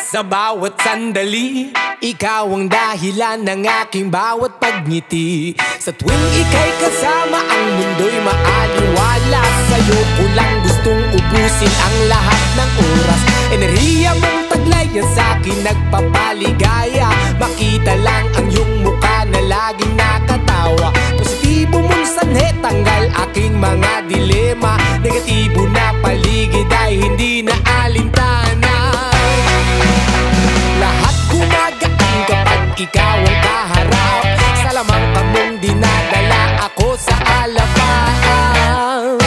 sa bawat sandali. Ikaw ang dahilan ng aking bawat pagngiti. Sa tuwing ika'y kasama, ang mundo'y maaliwala. Sa'yo ko lang gustong ubusin ang lahat ng oras. Enerhiya mong taglay yan sa'kin nagpapaligaya. Makita lang ang iyong mukha na laging nakatawa. Positibo mong sanhe, tanggal aking mga dilema. Negatibo na paligid ay hindi na alintana. Lahat gumagaan kapag ikaw ang kaharap. Sa lamang ka mong dinadala ako sa alapaan.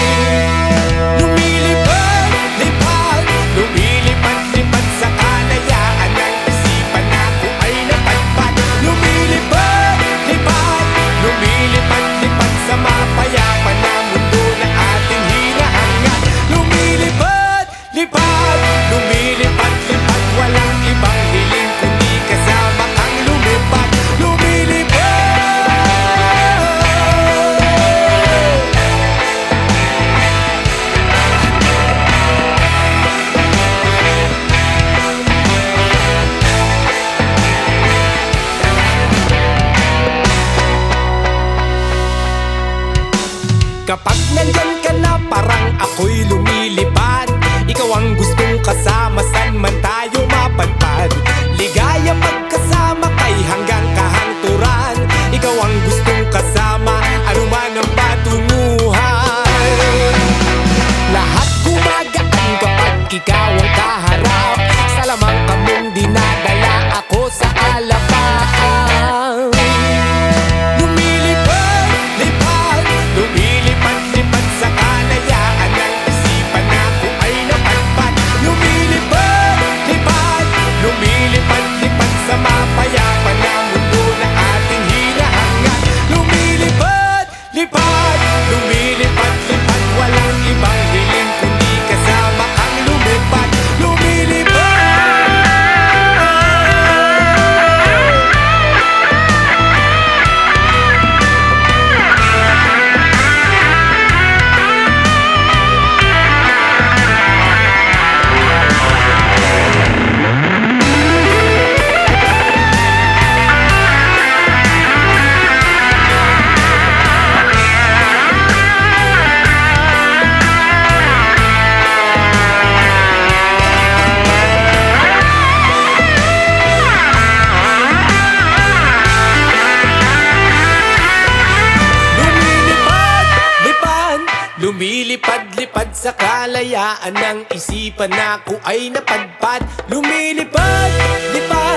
Lumilipad, lipad, lumilipad, lipad sa kalayaan ng isipan ako ay napadpad. Lumilipad, lipad, lumilipad, lipad sa mapayapa na mundo na ating hinahangad. Lumilipad, lipad, lumilipad, lipad, walang ibang hiling kundi kasama kang lumipad. Lumilipad. Kapag nandyan ka na parang ako'y lumilipad. Ikaw ang gustong kasama san man tayo mapadpad. Ligaya pagkasama kay hanggang kahanturan. Ikaw ang gustong kasama anuman ang patunguhan. Lahat gumagaan kapag ikaw ang kaharap. Sa lamang ka mong dinadala ako sa alapaan. Lumilipad, lipad, lumilipad, lipad sa kalayaan ng isipan ako ay napadpad. Lumilipad, lipad, lumilipad, lipad sa mapayapa na mundo na ating hinahangad. Lumilipad, lipad, lumilipad, lipad, walang ibang hiling kundi kasama kang lumipad. Lumilipad. Lumilipad-lipad sa kalayaan ng isipan ako ay napadpad. Lumilipad, lipad.